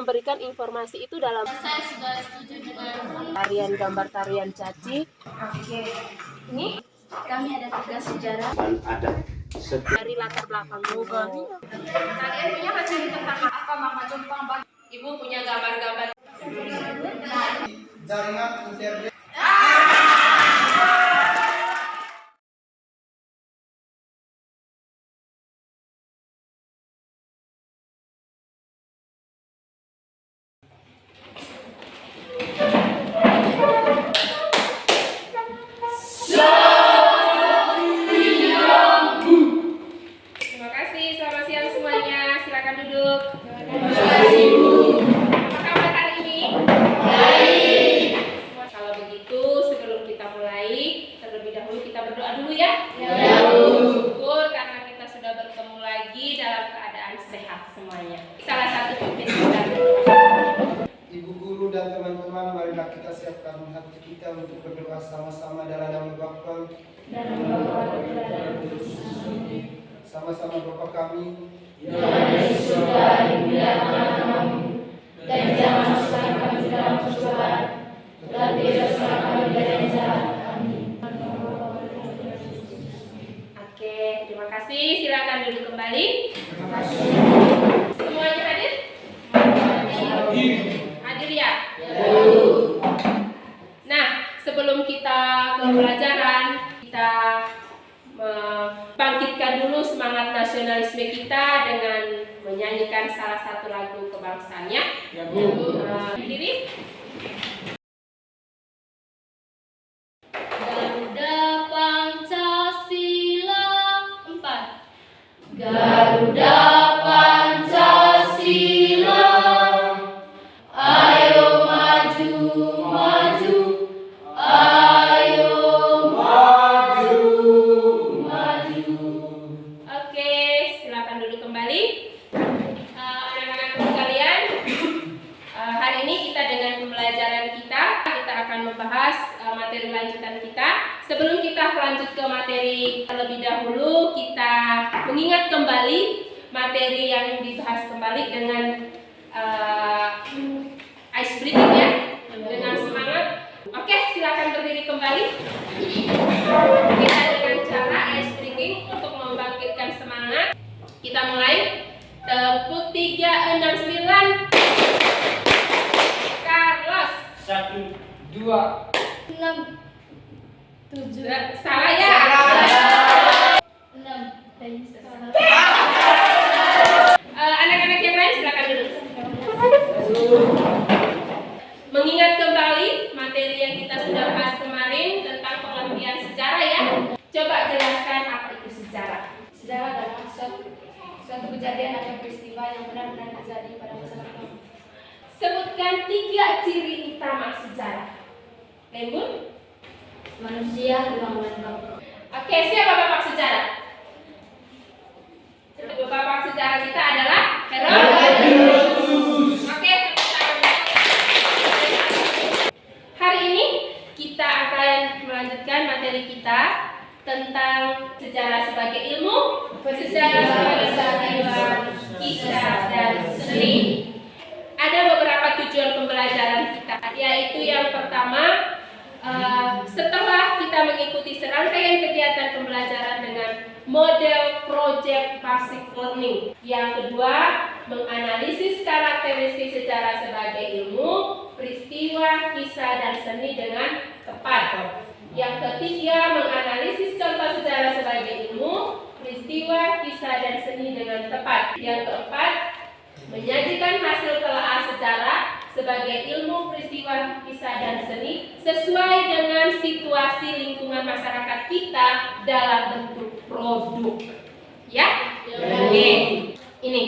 memberikan informasi itu dalam. Saya sudah setuju dengan Tarian gambar tarian caci. Oke. Ini kami ada tugas sejarah. Dan ada Dari latar belakang juga. Kalian punya materi tentang apa Mama Jompang Bang? Ibu punya gambar-gambar. Jaringan internet. Terima kasih, selamat siang semuanya. Silakan duduk. Terima kasih Bu. Apa kabar hari ini? Baik. Kalau begitu, sebelum kita mulai, terlebih dahulu kita berdoa dulu ya. Ya. Syukur karena kita sudah bertemu lagi dalam keadaan sehat semuanya. Salah satu pimpin kita berdoa. Ibu guru dan teman-teman, marilah kita siapkan hati kita untuk berdoa sama-sama dalam nama Bapa sama-sama. Bapa kami Yang ada di surga, dimuliakanlah namamu, dan jangan masukkan kami ke dalam percobaan, tetapi bebaskanlah kami dari yang jahat. Amin. Oke, terima kasih. Silakan duduk kembali. Semuanya hadir? Hadir ya? Nah, sebelum kita ke pelajaran, kita bangkitkan dulu semangat nasionalisme kita dengan menyanyikan salah satu lagu kebangsaan ya. Berdiri. Garuda Pancasila 4. Garuda Pancasila, ayo maju, maju, ayo maju, maju. Oke, silakan duduk kembali. Anak-anakku sekalian, hari ini kita dengan pembelajaran kita akan membahas materi lanjutan kita. Sebelum kita lanjut ke materi terlebih dahulu, kita mengingat kembali materi yang dibahas kembali dengan ice breaking ya, dengan semangat. Oke, silakan berdiri kembali. Kita dengan cara ice breaking untuk membangkitkan semangat. Kita mulai. Tepuk 3, 6, 9. Carlos. 1, 2, 6, 7, Salah ya? 6. Anak-anak yang lain silakan duduk. Mengingat kembali materi yang kita sudah bahas kemarin tentang pengertian sejarah ya. Coba jelaskan apa itu sejarah. Sejarah adalah suatu kejadian atau peristiwa yang benar-benar terjadi pada masa lalu. Sebutkan 3 ciri utama sejarah. Lembun? Manusia dibangun bangsa. Oke, siapa bapak sejarah? Bapak sejarah kita adalah Herodotus. Oke, hari ini kita akan melanjutkan materi kita tentang sejarah sebagai ilmu, sejarah sebagai seniman, kisah dan seni. Ada beberapa tujuan pembelajaran kita, yaitu yang pertama, setelah kita mengikuti serangkaian kegiatan pembelajaran dengan model project basic learning. Yang kedua, menganalisis karakteristik sejarah sebagai ilmu, peristiwa, kisah, dan seni dengan tepat. Yang ketiga, menganalisis contoh sejarah sebagai ilmu, peristiwa, kisah, dan seni dengan tepat. Yang keempat, menyajikan hasil telaah sejarah sebagai ilmu, peristiwa, kisah, dan seni sesuai dengan situasi lingkungan masyarakat kita dalam bentuk produk. Ya? Oke. Ini,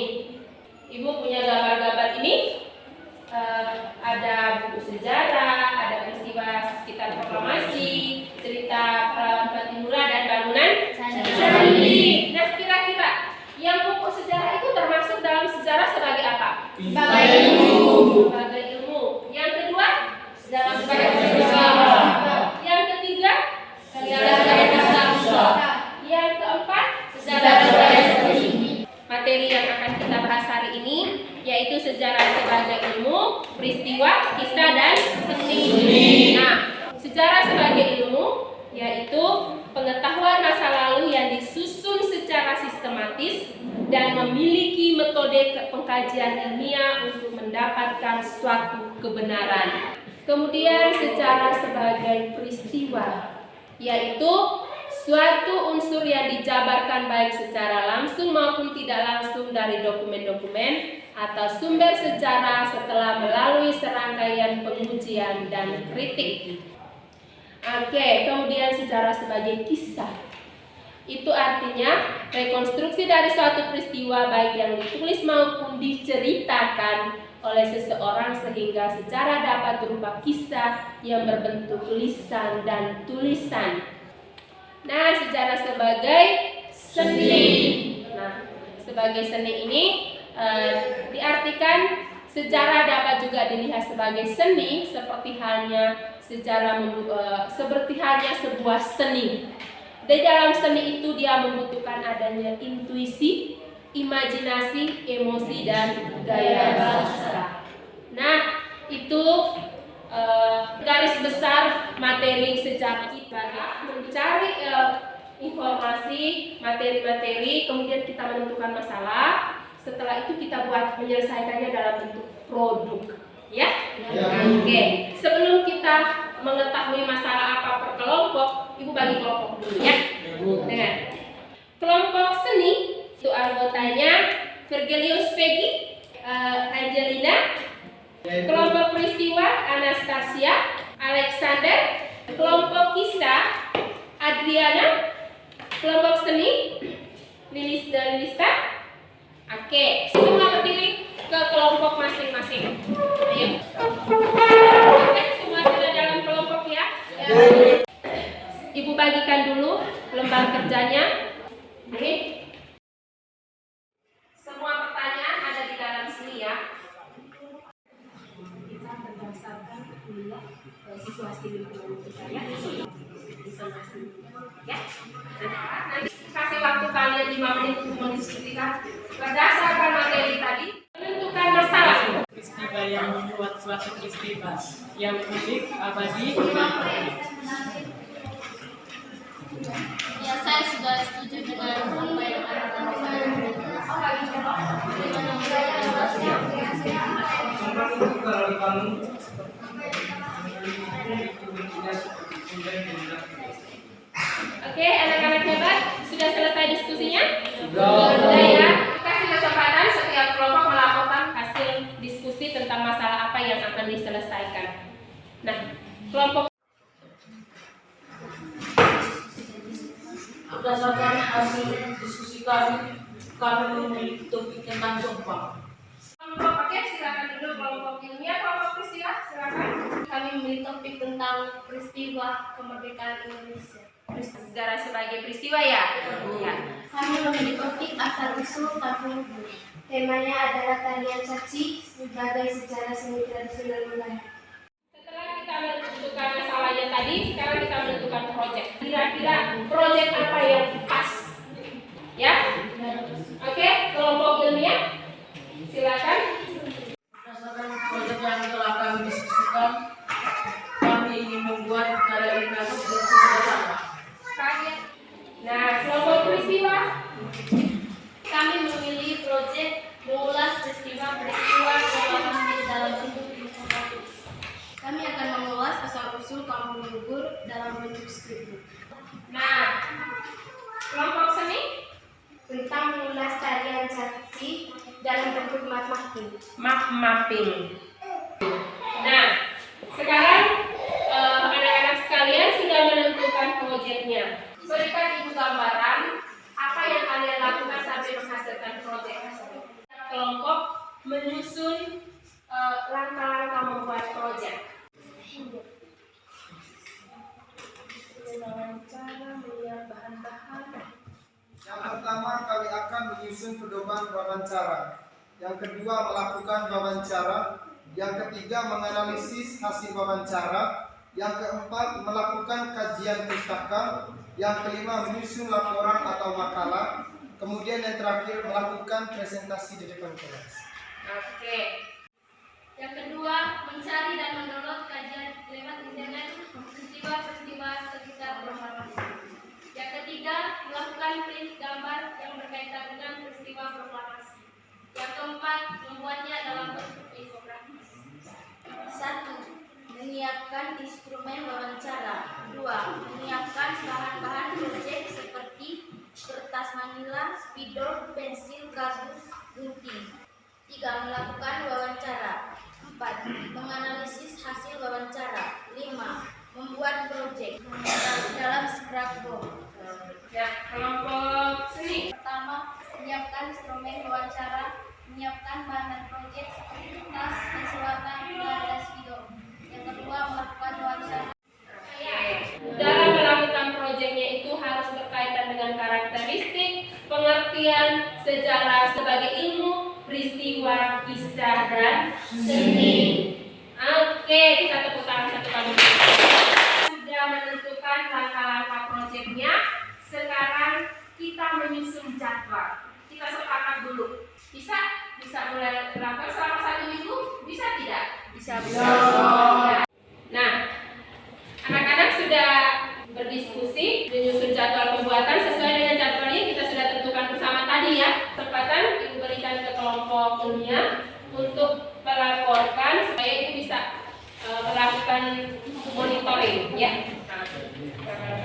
Ibu punya gambar-gambar ini. Ada buku sejarah, ada peristiwa sekitar proklamasi, cerita Patimura dan bangunan candi. Nah, kira-kira yang buku sejarah itu termasuk dalam sejarah sebagai apa? Sebagai ilmu. Sebagai ilmu. Yang kedua, sejarah sebagai peristiwa. Yang ketiga, Sejarah sebagai bangsa. Yang keempat, Sejarah sebagai seni. materi yang akan kita bahas hari ini yaitu sejarah sebagai ilmu, peristiwa, kisah, dan seni. Nah, sejarah sebagai ilmu yaitu pengetahuan masa lalu yang disusun secara sistematis dan memiliki metode pengkajian ilmiah untuk mendapatkan suatu kebenaran. Kemudian sejarah sebagai peristiwa yaitu suatu unsur yang dijabarkan baik secara langsung maupun tidak langsung dari dokumen-dokumen atau sumber sejarah setelah melalui serangkaian pengujian dan kritik. Oke, kemudian sejarah sebagai kisah. Itu artinya rekonstruksi dari suatu peristiwa baik yang ditulis maupun diceritakan oleh seseorang sehingga sejarah dapat berupa kisah yang berbentuk lisan dan tulisan. Nah, sejarah sebagai seni. Nah, sebagai seni ini diartikan sejarah dapat juga dilihat sebagai seni seperti halnya sebuah seni. Di dalam seni itu dia membutuhkan adanya intuisi, imajinasi, emosi, dan gaya bahasa. Nah, itu garis besar materi sejarah kita, mencari informasi, materi-materi, kemudian kita menentukan masalah. Setelah itu kita menyelesaikannya dalam bentuk produk, ya. Oke. Sebelum kita mengetahui masalah apa per kelompok, Ibu bagi kelompok dulu, ya. Dengan kelompok seni itu anggotanya Virgilius Peggy, Angelina. Kelompok peristiwa Anastasia, Alexander. Kelompok kisah Adriana. Kelompok seni Lilis dan Lista. Oke, semua berdiri ke kelompok masing-masing. Ayo. Oke, semua sudah dalam kelompok, ya. Ibu bagikan dulu lembar kerjanya. Oke. Semua pertanyaan ada di dalam sini, ya. Kita berdasarkan kuliah situasi lingkungan kita, ya. Informasi, ya. Nanti kasih waktu kalian 5 menit untuk mendiskusikan berdasarkan materi tadi. Menentukan masalah. Peristiwa yang membuat suatu peristiwa yang unik, abadi, dan unik. Ya, saya sudah setuju dengan apa yang Oke, anak-anak hebat, sudah selesai diskusinya? Sudah, ya. Kasih kesempatan setiap kelompok melaporkan hasil diskusi tentang masalah apa yang akan diselesaikan. Nah, kelompok Berdasarkan hasil diskusi kami memiliki topik tentang Jombang. kelompok oke, silakan dulu kelompok ilmiah, kelompok peristiwa, silakan. kami memilih topik tentang peristiwa kemerdekaan Indonesia. Sejarah sebagai peristiwa, ya. Ya. Kami memilih topik asal-usul kampung Bugis. Temanya adalah tarian caci sebagai sejarah seni tradisional Melayu. Setelah kita menentukan masalahnya tadi, sekarang kita menentukan proyek. Kira-kira proyek apa yang pas? Ya? Oke, kelompok ilmiah, silakan. Berdasarkan proyek yang telah kami diskusikan, kami ingin membuat karya ilmiah sederhana. Nah, kelompok peristiwa, Kami memilih proyek mengulas peristiwa kronologis dalam bentuk infografis. Kami akan mengulas asal-usul kampung Lugur dalam bentuk skrip. nah, kelompok seni, Tentang mengulas tarian caci dalam bentuk mapping. map mapping. Nah, sekarang anak-anak sekalian sudah menentukan proyeknya. Berikan ibu gambaran apa yang kalian lakukan sampai menghasilkan proyek tersebut. Kelompok menyusun langkah-langkah membuat proyek. Cara melihat bahan-bahan. Yang pertama, kami akan menyusun pedoman wawancara. Yang kedua, melakukan wawancara. Yang ketiga, menganalisis hasil wawancara. Yang keempat, melakukan kajian pustaka. Yang kelima, menyusun laporan atau makalah. Kemudian yang terakhir, melakukan presentasi di depan kelas. Oke. Yang kedua, mencari dan mendownload kajian lewat internet peristiwa-peristiwa sekitar proklamasi. Yang ketiga, melakukan print gambar yang berkaitan dengan peristiwa proklamasi. Yang keempat, membuatnya dalam bentuk infografis. 1. Menyiapkan instrumen wawancara. 2. Menyiapkan bahan-bahan proyek seperti kertas manila, spidol, pensil, kardus, gunting. 3. Melakukan wawancara. 4. Menganalisis hasil wawancara. 5. Membuat proyek dalam scrapbook. Ya, kelompok seni. Pertama, menyiapkan instrumen wawancara, menyiapkan bahan proyek seperti kertas, pensil warna, dan spidol. Yang kedua, melakukan wawancara. Dalam melakukan proyeknya itu harus berkaitan dengan karakteristik, pengertian, sejarah sebagai ilmu, peristiwa, kisah, dan seni. Oke, kita tepuk tangan satu kali. Sudah menentukan langkah-langkah proyeknya. Sekarang kita menyusun jadwal. Kita sepakat dulu. Bisa mulai melakukan selama 1 minggu? Bisa tidak? Bisa. Nah, anak-anak sudah berdiskusi menyusun jadwal pembuatan sesuai dengan jadwal yang kita sudah tentukan bersama tadi ya. Kesempatan Ibu berikan ke kelompok ilmiah untuk melaporkan supaya itu bisa melakukan monitoring ya.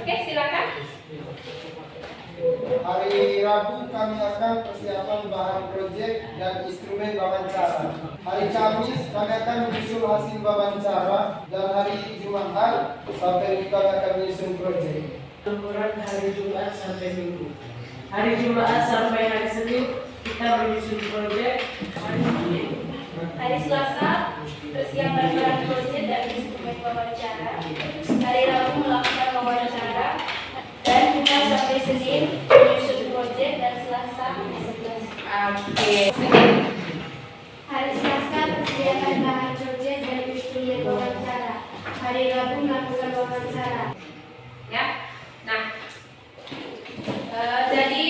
Oke, silakan. Hari Rabu kami akan persiapan bahan proyek dan instrumen wawancara. Hari Kamis kami akan menyusun hasil wawancara dan hari Jumat sampai Minggu akan menyusun proyek. Ukuran hari Jumat sampai Minggu. Hari Jumat sampai hari Senin kita menyusun proyek. Hari Selasa, persiapan bahan proyek dan instrumen wawancara. Hari Rabu melakukan wawancara. Dan Jumat sampai Senin menyusun proyek dan Selasa 11. Oke. Hari Selasa persiapan bahan proyek dan instrumen wawancara. Hari Rabu melakukan wawancara. Ya. Nah, jadi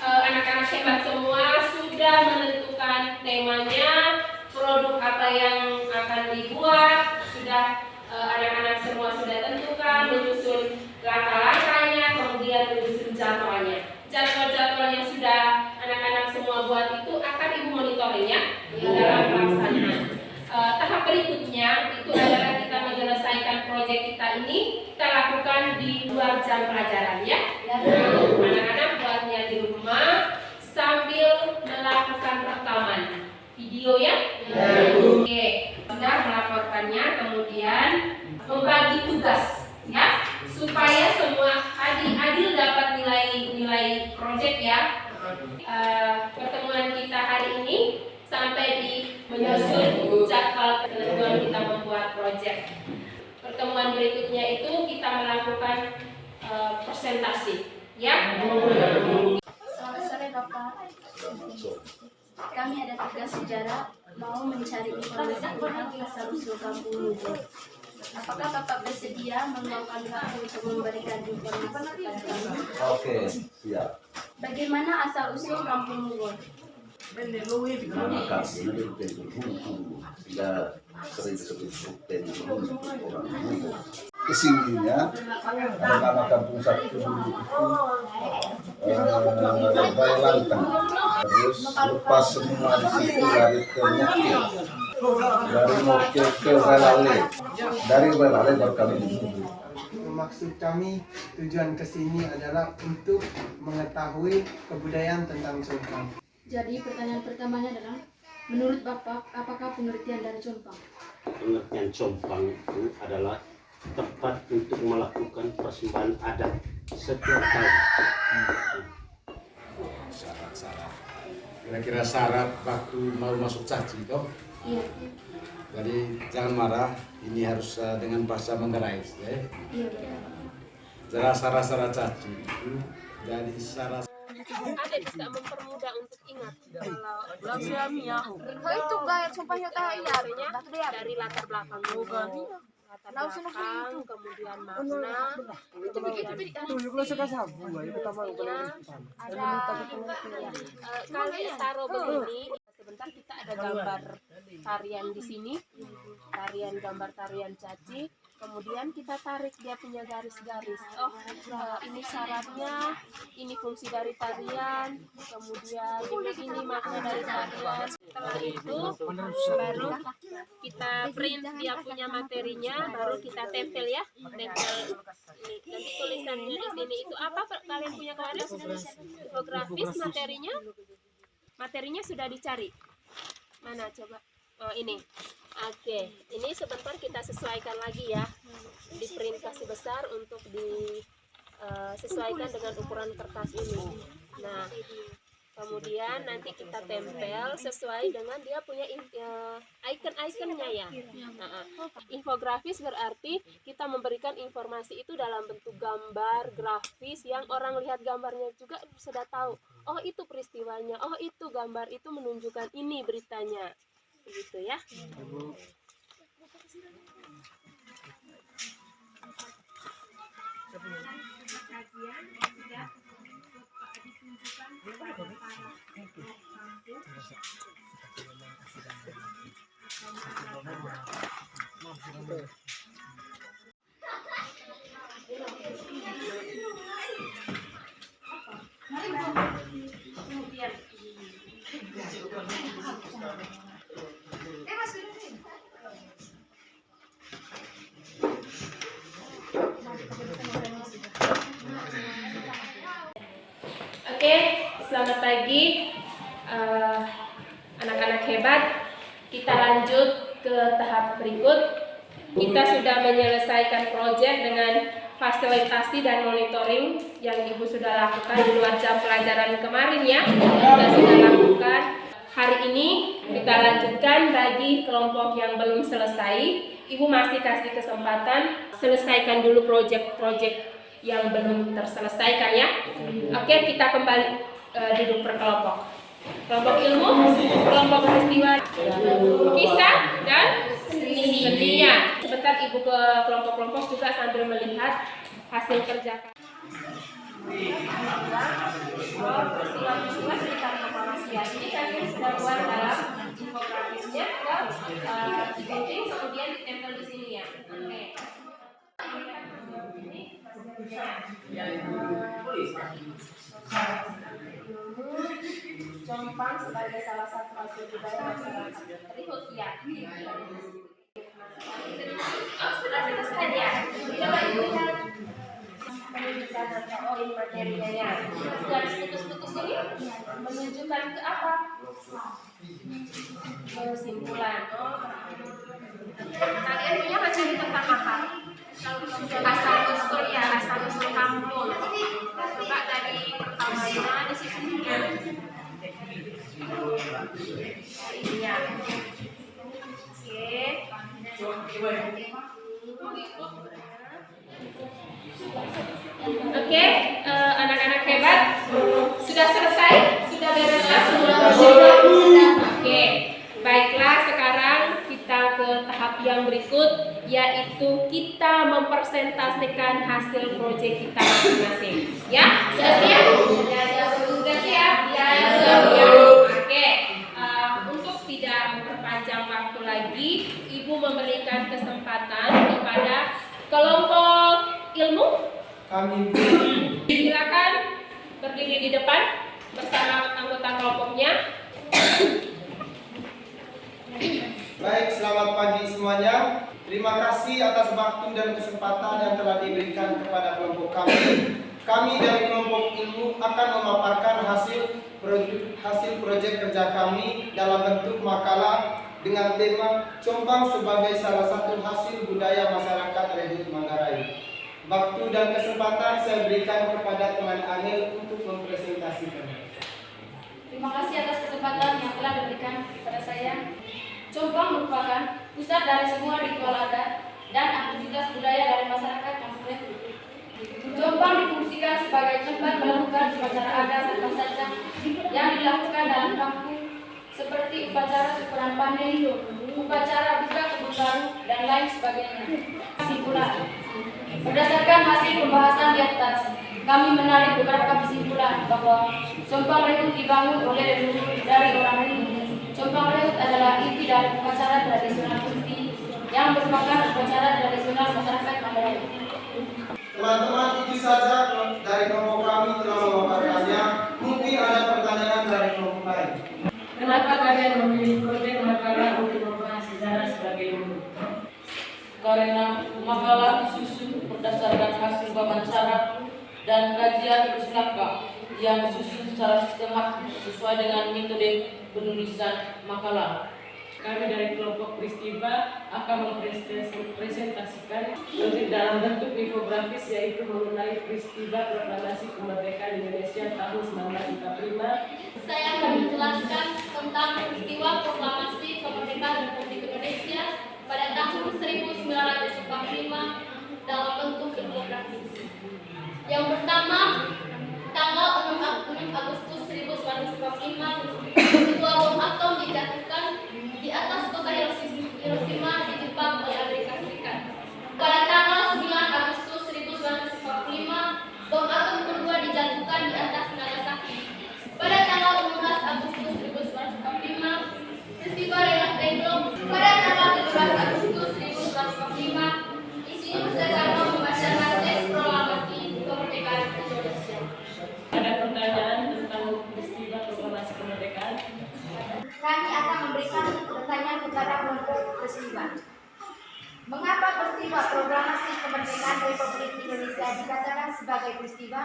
anak-anak hebat semua sudah menentukan temanya, produk apa yang akan dibuat, sudah anak-anak semua sudah tentukan, menyusun langkah-langkahnya, kemudian menyusun jadwalnya. Jadwal-jadwal yang sudah anak-anak semua buat itu akan Ibu monitoring ya dalam pelaksanaan. Tahap berikutnya itu adalah kita menyelesaikan proyek kita ini, kita lakukan di luar jam pelajaran ya. Anak-anak buatnya di rumah sambil melakukan rekaman video ya. Oke, sudah melaporkannya, kemudian membagi tugas ya, supaya semua adil dapat nilai proyek ya. Pertemuan kita hari ini sampai di menyusun jadwal ketentuan kita membuat proyek. Pertemuan berikutnya itu kita melakukan presentasi ya. Selamat sore Bapak. Kami ada tugas sejarah, mau mencari informasi tentang asal-usul kampung Lugur. Apakah Bapak bersedia meluangkan waktu untuk memberikan informasi kepada kami? Oke, siap. Bagaimana asal-usul kampung Lugur? Maka ini berbentuk sehingga sering disebut bentuk orang Lugo. Kesininya nama kampung satu dulu itu Bailangkan. Terus lepas semua di situ lari ke Mukil, dari Mukil ke Relale, dari Relale baru kami di Lugo. Maksud kami tujuan kesini adalah untuk mengetahui kebudayaan tentang Jompang. Jadi pertanyaan pertamanya adalah, menurut Bapak, apakah pengertian dari Jompang? Pengertian Jompang itu adalah tempat untuk melakukan persembahan adat setiap tahun. Syarat-syarat. Kira-kira syarat waktu mau masuk caci toh. Iya. Jadi jangan marah, ini harus dengan bahasa Manggarai ya. Iya betul. Jelas syarat-syarat caci itu jadi syarat. Ada bisa mempermudah untuk ingat kalau itu gaya Jompang artinya dari latar belakang dulu. Latar belakang, kemudian makna, kemudian ada kali taro begini sebentar kita ada gambar tarian di sini, gambar tarian caci. Kemudian kita tarik dia punya garis-garis. Oh, ini syaratnya, ini fungsi dari tarian, kemudian ini makna dari tarian. Setelah itu baru kita print dia punya materinya, baru kita tempel ya, tempel ini. Nanti tulisannya di sini itu apa kalian punya kemarin? Infografis materinya. Materinya sudah dicari. Mana coba? Oh, ini. Oke, ini sebentar kita sesuaikan lagi ya. Di print kasih besar untuk disesuaikan dengan ukuran kertas ini. Nah, kemudian nanti kita tempel sesuai dengan dia punya icon-iconnya ya. Nah, infografis berarti kita memberikan informasi itu dalam bentuk gambar, grafis yang orang lihat gambarnya juga sudah tahu. Oh, itu peristiwanya. Oh, itu gambar itu menunjukkan ini beritanya. Begitu ya. Oke, selamat pagi anak-anak hebat. Kita lanjut ke tahap berikut. Kita sudah menyelesaikan proyek dengan fasilitasi dan monitoring yang Ibu sudah lakukan di luar jam pelajaran kemarin ya. Kita sudah lakukan. Hari ini kita lanjutkan bagi kelompok yang belum selesai. Ibu masih kasih kesempatan selesaikan dulu proyek-proyek yang belum terselesaikan ya. Oke, kita kembali duduk per kelompok. Kelompok ilmu, kelompok peristiwa, kisah dan seninya. Sebentar Ibu ke kelompok-kelompok juga sambil melihat hasil kerja. Peristiwa sekitar Malaysia. Ini kami sudah buat dalam infografisnya digunting kemudian ditempel di sini ya. Oke. Jompang sebagai salah satu hasil budaya masyarakat Trihut ya. Oh, sudah selesai ya. Coba Ibu lihat penunjukan atau ini materinya ya. Sudah putus-putus ini menunjukkan ke apa? Kesimpulan. Oh, kalian punya materi tentang apa? Asal usul ya, asal usul kampung. Coba dari pertamanya di sini ya. Ini ya. Oke, anak-anak hebat sudah selesai, sudah beres semua. Oke, baiklah sekarang kita ke tahap yang berikut, yaitu kita mempresentasikan hasil proyek kita masing-masing. Ya, sudah siap? Sudah siap? Ya, sudah siap. Oke, untuk tidak memperpanjang waktu lagi, Ibu memberikan kesempatan kepada kelompok ilmu. Kami Silakan berdiri di depan bersama anggota kelompoknya. Baik, selamat pagi semuanya. Terima kasih atas waktu dan kesempatan yang telah diberikan kepada kelompok kami. Kami dari kelompok ilmu akan memaparkan hasil proyek kerja kami dalam bentuk makalah dengan tema Jompang sebagai salah satu hasil budaya masyarakat Trihut Manggarai. Waktu dan kesempatan saya berikan kepada teman Anil untuk mempresentasikan. Terima kasih atas kesempatan yang telah diberikan kepada saya. Jompang merupakan pusat dari semua ritual adat dan aktivitas budaya dari masyarakat yang Trihut. Jompang difungsikan sebagai tempat melakukan upacara adat apa saja yang dilakukan dalam kampung, seperti upacara syukuran panen, upacara buka kebun baru, dan lain sebagainya. Kesimpulan. Berdasarkan hasil pembahasan di atas, kami menarik beberapa kesimpulan bahwa Jompang Trihut dibangun oleh leluhur dari orang Trihut. Jombang berikut adalah inti dari upacara tradisional Kunti yang merupakan upacara tradisional masyarakat Mandailing. Teman-teman, itu saja dari kelompok kami telah memaparkannya. Mungkin ada pertanyaan dari kelompok lain. Kenapa kalian memilih proyek makalah untuk membahas sejarah sebagai guru? Karena makalah disusun berdasarkan hasil wawancara dan kajian pustaka yang disusun secara sistematis sesuai dengan metode penulisan makalah. Kami dari kelompok peristiwa akan mempresentasikan dalam bentuk infografis yaitu mengenai peristiwa proklamasi kemerdekaan Indonesia tahun 1945. Saya akan menjelaskan tentang peristiwa proklamasi kemerdekaan Republik Indonesia pada tahun 1945 dalam bentuk infografis. Yang pertama, tanggal 6 Agustus 1945, sebuah bom atom dijatuhkan di atas kota Hiroshima di Jepang oleh Amerika Serikat. Pada tanggal 9 Agustus 1945, bom atom kedua dijatuhkan di atas Nagasaki. Pada tanggal 15 Agustus 1945, peristiwa Rengas Dengklok. Pada tanggal 17 Agustus 1945, Insinyur Soekarno membacakan teks proklamasi kemerdekaan Indonesia. Ada pertanyaan tentang peristiwa proklamasi kemerdekaan? Kami akan memberikan pertanyaan kepada kelompok peristiwa. Mengapa peristiwa proklamasi kemerdekaan Republik Indonesia dikatakan sebagai peristiwa?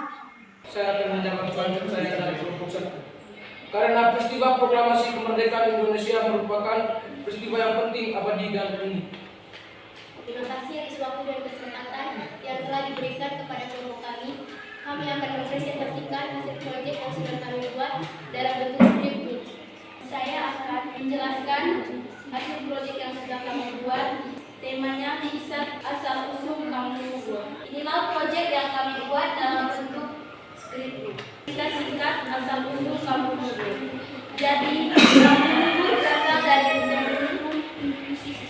Saya akan menjawab selanjutnya saya dari kelompok 1. Karena peristiwa proklamasi kemerdekaan Indonesia merupakan peristiwa yang penting, abadi dan unik. Terima kasih atas waktu dan kesempatan yang telah diberikan kepada kelompok kami. Kami akan mempresentasikan hasil proyek yang sudah kami buat dalam bentuk skrip ini. Saya akan menjelaskan hasil proyek yang sudah kami buat. Temanya riset asal usul kampung buat. Inilah proyek yang kami buat dalam bentuk skrip ini. Kita singkat asal usul kampung buat. Jadi kampung berasal dari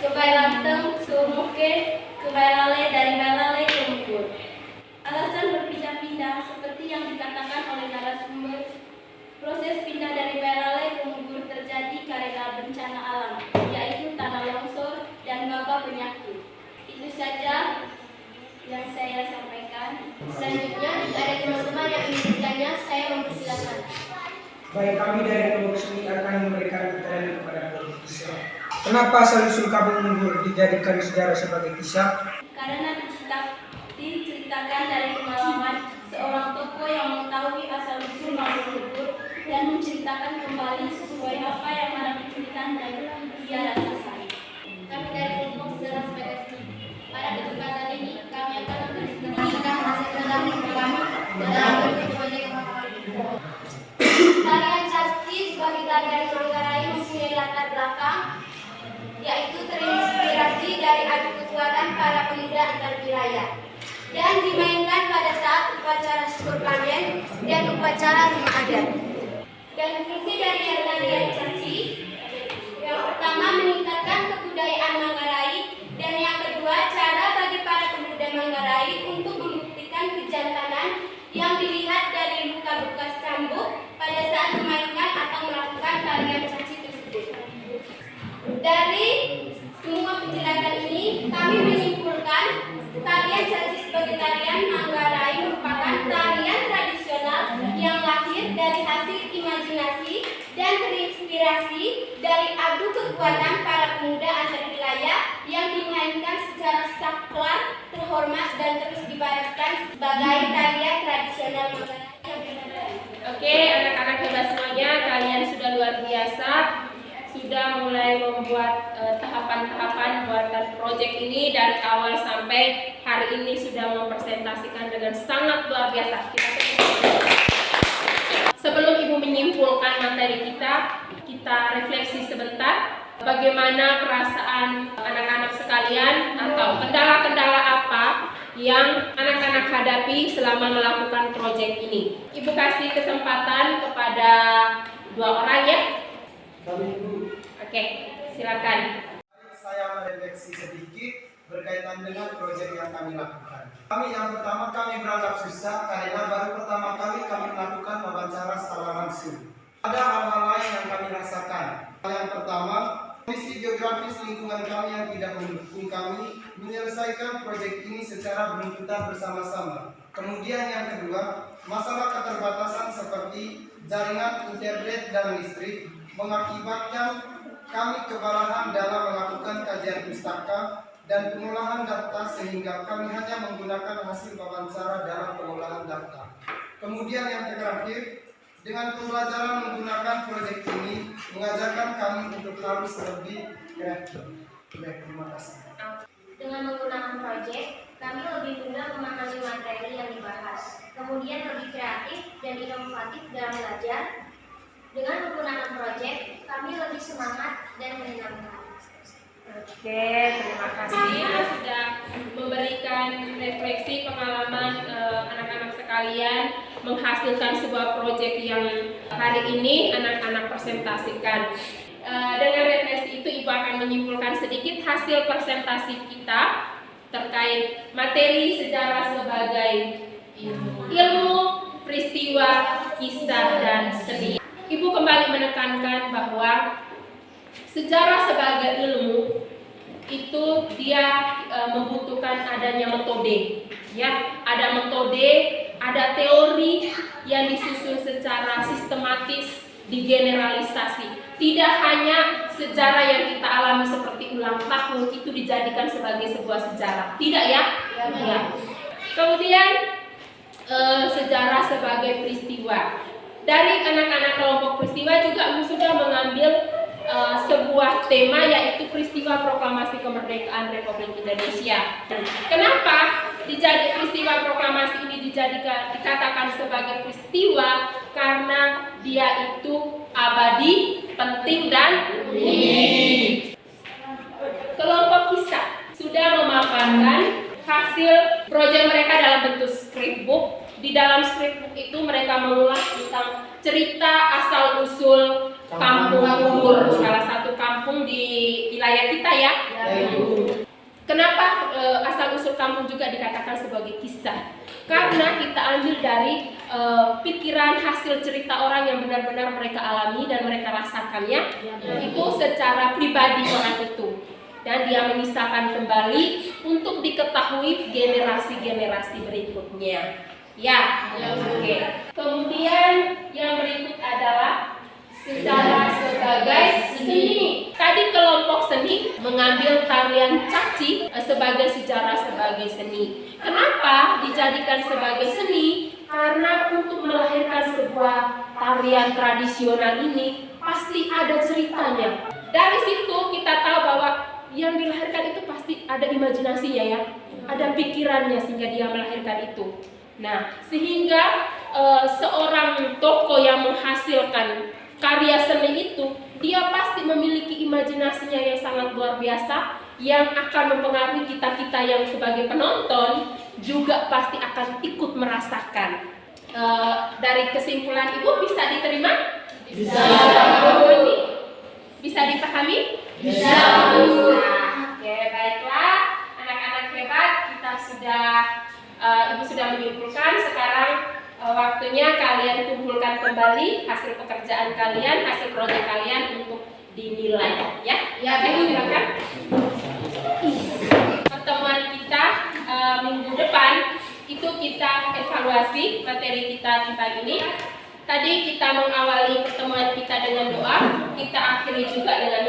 Kebai Lanteng, Kemuke, Kebai Lale, dari Balale ke Mungkur. Alasan berpindah-pindah seperti yang dikatakan oleh narasumber, proses pindah dari Balale ke Mungkur terjadi karena bencana alam, yaitu tanah longsor dan wabah penyakit. Itu saja yang saya sampaikan. Selanjutnya, jika ada teman-teman yang ingin bertanya, saya mempersilakan. Baik, kami dari kelompok seni akan memberikan pertanyaan kepada kelompok kisah. Kenapa asal-usul kampung Mungkur dijadikan sejarah sebagai kisah? Karena diceritakan dari pengalaman seorang tokoh yang mengetahui asal-usul kampung Mungkur dan menceritakan kembali sesuai apa yang diceritakan dan dia rasakan. Kami dari kelompok sejarah sebagai seni. Pada kesempatan ini, kami akan mempresentasikan hasil kami dalam bentuk proyek. Tarian Casti sebagai tarian Manggarai mempunyai latar belakang, yaitu terinspirasi dari adu kekuatan para pemuda antar wilayah dan dimainkan pada saat upacara syukur panen dan upacara rumah adat. Dan fungsi dari tarian Casti yang pertama meningkatkan kebudayaan Manggarai, dan yang kedua cara bagi para pemuda Manggarai untuk membuktikan kejantanan yang dilihat dari luka bekas cambuk pada saat memainkan atau melakukan tarian Casti tersebut. Dari semua penjelasan ini, kami menyimpulkan tarian Casti sebagai tarian Manggarai merupakan tarian tradisional yang lahir dari hasil imajinasi dan terinspirasi dari adu kekuatan para pemuda antar wilayah yang dimainkan secara sakral, terhormat, dan terus dibariskan sebagai tarian tradisional Manggarai. Oke, anak-anak hebat semuanya, kalian sudah luar biasa. Sudah mulai membuat tahapan-tahapan buatan proyek ini dari awal sampai hari ini sudah mempresentasikan dengan sangat luar biasa. Sebelum Ibu menyimpulkan materi kita refleksi sebentar. Bagaimana perasaan anak-anak sekalian atau kendala-kendala apa yang anak-anak hadapi selama melakukan proyek ini. Ibu kasih kesempatan kepada 2 orang ya. Oke, silakan. Saya merefleksi sedikit berkaitan dengan proyek yang kami lakukan. Yang pertama kami beranggap susah karena baru pertama kali kami melakukan wawancara secara langsung. Ada hal-hal lain yang kami rasakan. Yang pertama proyek ini secara beruntutan bersama-sama. Kemudian yang kedua, masalah keterbatasan seperti jaringan internet dan listrik mengakibatkan kami kewalahan dalam melakukan kajian pustaka dan pengolahan data sehingga kami hanya menggunakan hasil wawancara dalam pengolahan data. Kemudian yang terakhir, dengan pembelajaran menggunakan proyek ini mengajarkan kami untuk harus lebih kreatif. Baik, terima kasih. Dengan menggunakan proyek, kami lebih mudah memahami materi yang dibahas, kemudian lebih kreatif dan inovatif dalam belajar. Dengan menggunakan proyek, kami lebih semangat dan menyenangkan. Oke, terima kasih sudah memberikan refleksi pengalaman anak-anak sekalian menghasilkan sebuah proyek yang hari ini anak-anak presentasikan. Dengan refleksi itu Ibu akan menyimpulkan sedikit hasil presentasi kita terkait materi sejarah sebagai ilmu, peristiwa, kisah, dan seni. Ibu kembali menekankan bahwa sejarah sebagai ilmu itu dia membutuhkan adanya metode, ya, ada metode, ada teori yang disusun secara sistematis, digeneralisasi. Tidak hanya sejarah yang kita alami seperti ulang tahun itu dijadikan sebagai sebuah sejarah, tidak ya? Ya. Kemudian sejarah sebagai peristiwa. Dari anak-anak kelompok peristiwa juga sudah mengambil sebuah tema yaitu peristiwa proklamasi kemerdekaan Republik Indonesia. Kenapa peristiwa proklamasi ini dikatakan sebagai peristiwa? Karena dia itu abadi, penting, dan unik. Kelompok kisah sudah memaparkan hasil proyek mereka dalam bentuk scriptbook. Di dalam scriptbook itu mereka mengulas tentang cerita asal-usul kampung Unggul, salah satu kampung di wilayah kita ya. Kenapa asal-usul kampung juga dikatakan sebagai kisah? Karena kita ambil dari pikiran hasil cerita orang yang benar-benar mereka alami dan mereka rasakannya, itu secara pribadi orang itu. Dan dia mengisahkan kembali untuk diketahui generasi-generasi berikutnya. Ya, oke. Kemudian yang berikut adalah sejarah sebagai seni. Tadi kelompok seni mengambil tarian caci sebagai sejarah sebagai seni. Kenapa dijadikan sebagai seni? Karena untuk melahirkan sebuah tarian tradisional ini pasti ada ceritanya. Dari situ kita tahu bahwa yang dilahirkan itu pasti ada imajinasinya ya, ada pikirannya sehingga dia melahirkan itu. Nah, sehingga seorang tokoh yang menghasilkan karya seni itu, dia pasti memiliki imajinasinya yang sangat luar biasa, yang akan mempengaruhi kita-kita yang sebagai penonton juga pasti akan ikut merasakan. Dari kesimpulan Ibu bisa diterima? Bisa. Bisa dipahami? Bisa. Oke, baiklah, anak-anak hebat, kita sudah Ibu sudah menyimpulkan. Sekarang waktunya kalian kumpulkan kembali hasil pekerjaan kalian, hasil proyek kalian untuk dinilai, ya? Ya, silakan. Pertemuan kita minggu depan itu kita evaluasi materi kita ini. Tadi kita mengawali pertemuan kita dengan doa, kita akhiri juga dengan